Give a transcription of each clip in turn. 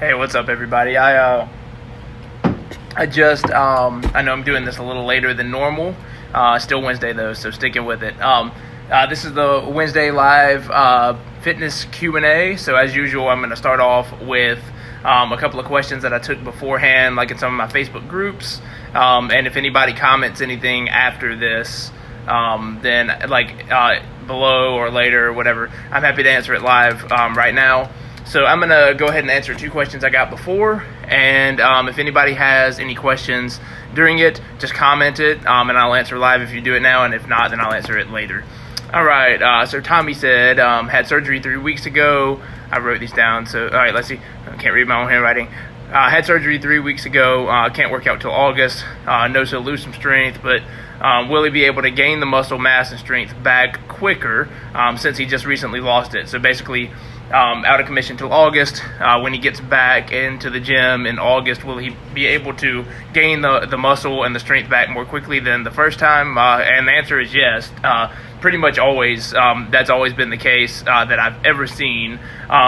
Hey, what's up, everybody? I just I know I'm doing this a little later than normal. Still Wednesday though, so sticking with it. This is the Wednesday live fitness Q&A. So as usual, I'm going to start off with a couple of questions that I took beforehand, like in some of my Facebook groups. And if anybody comments anything after this, then below or later or whatever, I'm happy to answer it live right now. So I'm going to go ahead and answer two questions I got before, and if anybody has any questions during it, just comment it, and I'll answer live if you do it now, and if not, then I'll answer it later. All right, so Tommy said, had surgery 3 weeks ago. I wrote these down, so all right, let's see. I can't read my own handwriting. Had surgery 3 weeks ago. Can't work out till August. Knows he'll lose some strength, but will he be able to gain the muscle mass and strength back quicker since he just recently lost it? So basically, out of commission till August. When he gets back into the gym in August, will he be able to gain the muscle and the strength back more quickly than the first time? And the answer is yes. Pretty much always. That's always been the case that I've ever seen.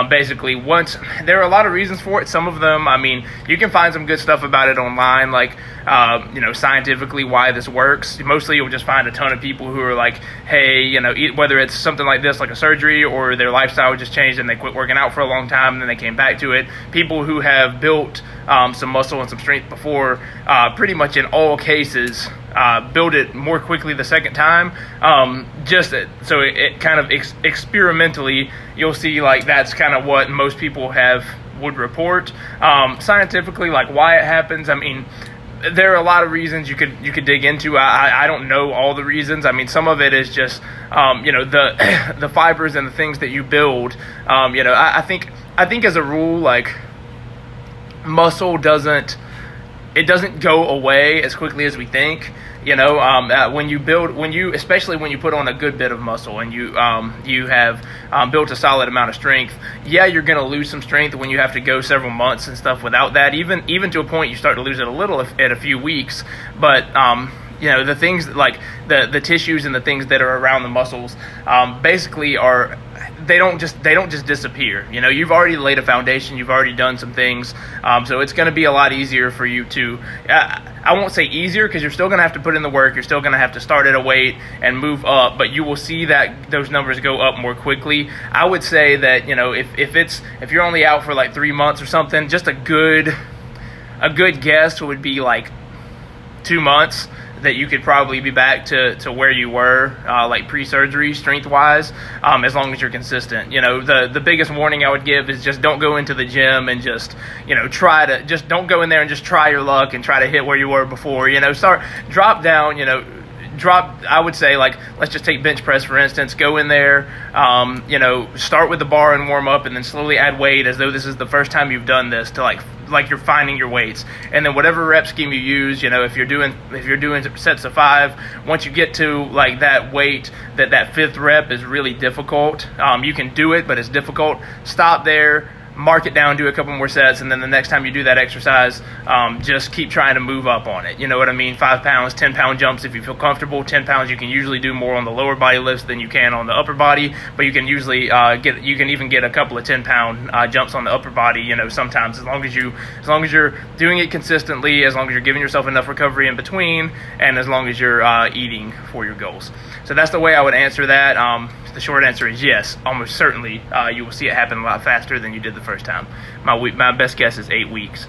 Basically, once there are a lot of reasons for it. Some of them, I mean, you can find some good stuff about it online, like scientifically why this works. Mostly, you'll just find a ton of people who are like, hey, whether it's something like this, like a surgery, or their lifestyle just changed and they quit working out for a long time and then they came back to it. People who have built some muscle and some strength before, pretty much in all cases, build it more quickly the second time. So it kind of experimentally, you'll see like that's kind of what most people would report. Scientifically, like why it happens, I mean, there are a lot of reasons you could dig into. I don't know all the reasons. I mean, some of it is just the fibers and the things that you build. I think as a rule, like muscle doesn't go away as quickly as we think. Especially when you put on a good bit of muscle and you have built a solid amount of strength, yeah, you're going to lose some strength when you have to go several months and stuff without that. Even to a point, you start to lose it a little at a few weeks. But the things like the tissues and the things that are around the muscles, basically they don't just disappear. You've already laid a foundation. You've already done some things. So it's going to be a lot easier for you to. I won't say easier because you're still going to have to put in the work. You're still going to have to start at a weight and move up, but you will see that those numbers go up more quickly. I would say that if you're only out for like 3 months or something, just a good guess would be like 2 months. That you could probably be back to where you were, like pre-surgery, strength-wise, as long as you're consistent. The biggest warning I would give is just don't go into the gym and just don't go in there and just try your luck and try to hit where you were before. Drop down. I would say, like, let's just take bench press, for instance. Go in there, start with the bar and warm up, and then slowly add weight as though this is the first time you've done this, to like you're finding your weights. And then whatever rep scheme you use, if you're doing sets of 5, once you get to like that weight, that fifth rep is really difficult. You can do it, but it's difficult. Stop there. Mark it down, do a couple more sets, and then the next time you do that exercise, just keep trying to move up on it. You know what I mean? 5 pounds, 10-pound jumps if you feel comfortable. 10 pounds, you can usually do more on the lower body lifts than you can on the upper body, but you can usually get a couple of 10-pound jumps on the upper body. Sometimes as long as you're doing it consistently, as long as you're giving yourself enough recovery in between, and as long as you're eating for your goals. So that's the way I would answer that. The short answer is yes, almost certainly. You will see it happen a lot faster than you did the first time. My best guess is 8 weeks.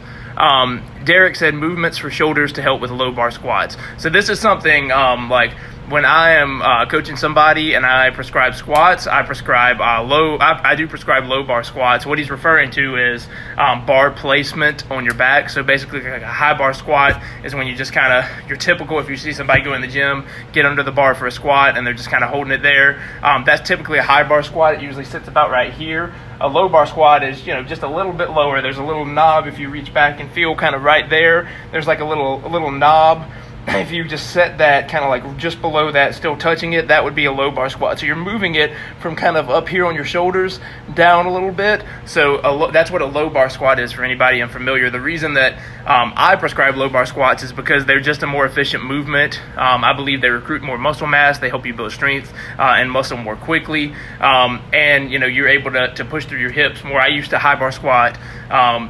Derek said movements for shoulders to help with low bar squats. So this is something like when I am coaching somebody and I prescribe squats, I prescribe I do prescribe low bar squats. What he's referring to is bar placement on your back. So basically, like a high bar squat is when you just kind of, your typical, if you see somebody go in the gym, get under the bar for a squat and they're just kind of holding it there. That's typically a high bar squat. It usually sits about right here. A low bar squat is, just a little bit lower. There's a little knob if you reach back and feel kind of right there. There's like a little knob if you just set that kind of like just below that, still touching it, that would be a low bar squat. So you're moving it from kind of up here on your shoulders down a little bit. So that's what a low bar squat is for anybody unfamiliar. The reason that I prescribe low bar squats is because they're just a more efficient movement. I believe they recruit more muscle mass. They help you build strength and muscle more quickly. And you're able to push through your hips more. I used to high bar squat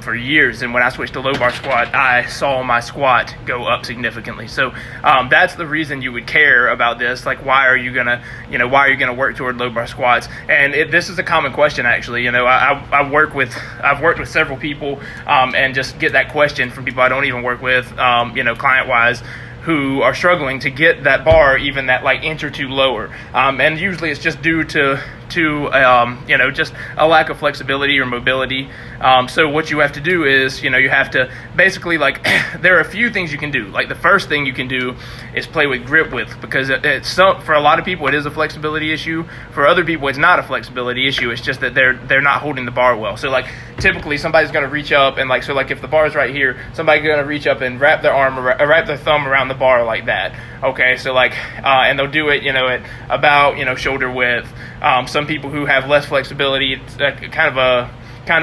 for years, and when I switched to low bar squat, I saw my squat go up significantly. So that's the reason you would care about this. Like, why are you gonna work toward low bar squats? And this is a common question, actually. I've worked with several people and just get that question from people I don't even work with, client wise, who are struggling to get that bar even that like inch or two lower. And usually it's just due to just a lack of flexibility or mobility. So what you have to do is, you have to basically, like, there are a few things you can do. Like, the first thing you can do is play with grip width, because for a lot of people it is a flexibility issue. For other people it's not a flexibility issue. It's just that they're not holding the bar well. So like typically somebody's going to reach up and like if the bar is right here, somebody's going to reach up and wrap their thumb around the bar like that. Okay, so like and they'll do it at about shoulder width. Some people who have less flexibility, it's kind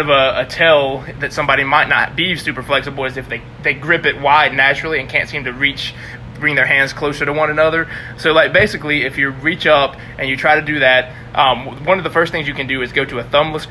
of a tell that somebody might not be super flexible is if they grip it wide naturally and can't seem to bring their hands closer to one another. So like basically if you reach up and you try to do that, one of the first things you can do is go to a thumbless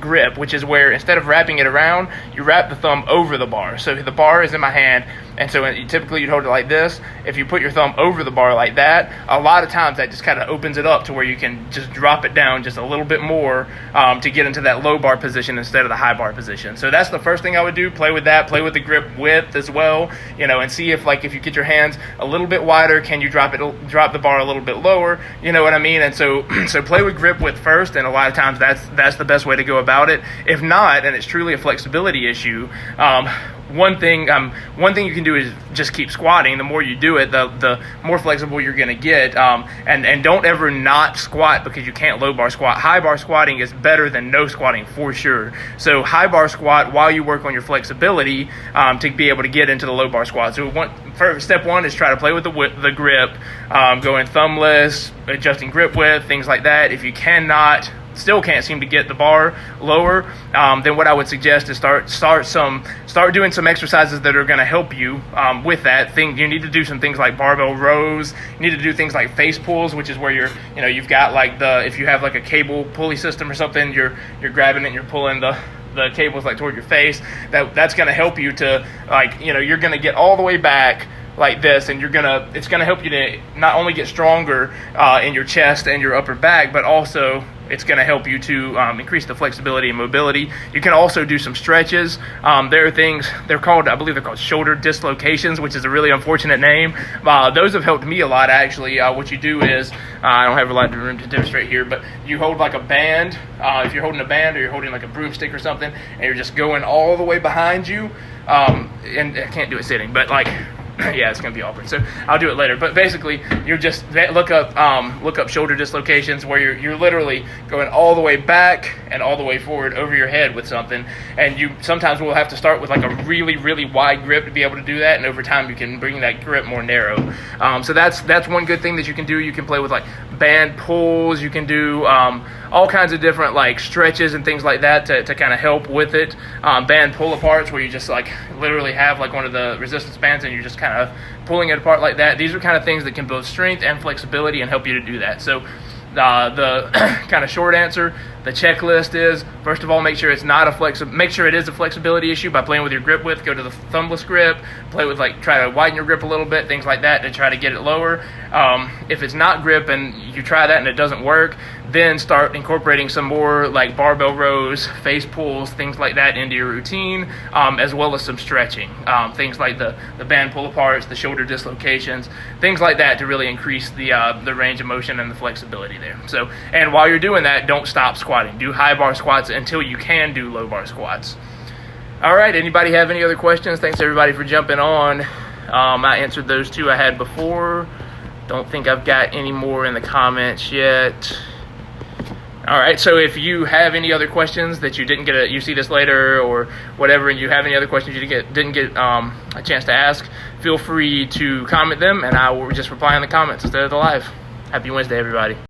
grip, which is where instead of wrapping it around, you wrap the thumb over the bar. So the bar is in my hand, and so typically you'd hold it like this. If you put your thumb over the bar like that, a lot of times that just kind of opens it up to where you can just drop it down just a little bit more to get into that low bar position instead of the high bar position. So that's the first thing I would do. Play with that. Play with the grip width as well, and see if you get your hands a little bit wider, can you drop the bar a little bit lower? You know what I mean? And so play with grip width first, and a lot of times that's the best way to go about it. If not, and it's truly a flexibility issue, one thing you can do is just keep squatting. The more you do it, the more flexible you're going to get. And don't ever not squat because you can't low bar squat. High bar squatting is better than no squatting for sure. So high bar squat while you work on your flexibility to be able to get into the low bar squat. So step one is try to play with the grip, going thumbless, adjusting grip width, things like that. If you still can't seem to get the bar lower, then what I would suggest is start doing some exercises that are going to help you with that thing. You need to do some things like barbell rows. You need to do things like face pulls, which is where you've got like if you have like a cable pulley system or something, you're grabbing it and you're pulling the cables like toward your face. That's going to help you to you're going to get all the way back like this, and it's gonna help you to not only get stronger in your chest and your upper back, but also it's going to help you to increase the flexibility and mobility. You can also do some stretches. There are things, I believe they're called shoulder dislocations, which is a really unfortunate name. Those have helped me a lot, actually. What you do is, I don't have a lot of room to demonstrate here, but you hold like a band. If you're holding a band or you're holding like a broomstick or something, and you're just going all the way behind you, and I can't do it sitting, but like, yeah, it's going to be awkward. So I'll do it later. But basically, you're just look up shoulder dislocations, where you're literally going all the way back and all the way forward over your head with something. And you sometimes will have to start with like a really, really wide grip to be able to do that. And over time, you can bring that grip more narrow. So that's one good thing that you can do. You can play with like band pulls. You can do all kinds of different like stretches and things like that to kind of help with it. Band pull aparts, where you just like literally have like one of the resistance bands and you're just kind of pulling it apart like that. These are kind of things that can build strength and flexibility and help you to do that. So the kind of short answer, the checklist is, first of all, make sure it is a flexibility issue by playing with your grip width. Go to the thumbless grip, try to widen your grip a little bit, things like that, to try to get it lower. If it's not grip and you try that and it doesn't work, then start incorporating some more like barbell rows, face pulls, things like that into your routine, as well as some stretching, things like the band pull aparts, the shoulder dislocations, things like that, to really increase the range of motion and the flexibility there. So, and while you're doing that, don't stop squatting. Do high bar squats until you can do low bar squats. All right, anybody have any other questions? Thanks everybody for jumping on. I answered those two I had before. Don't think I've got any more in the comments yet. All right. So if you have any other questions that you didn't get, you see this later or whatever, and you have any other questions you didn't get a chance to ask, feel free to comment them, and I will just reply in the comments instead of the live. Happy Wednesday, everybody.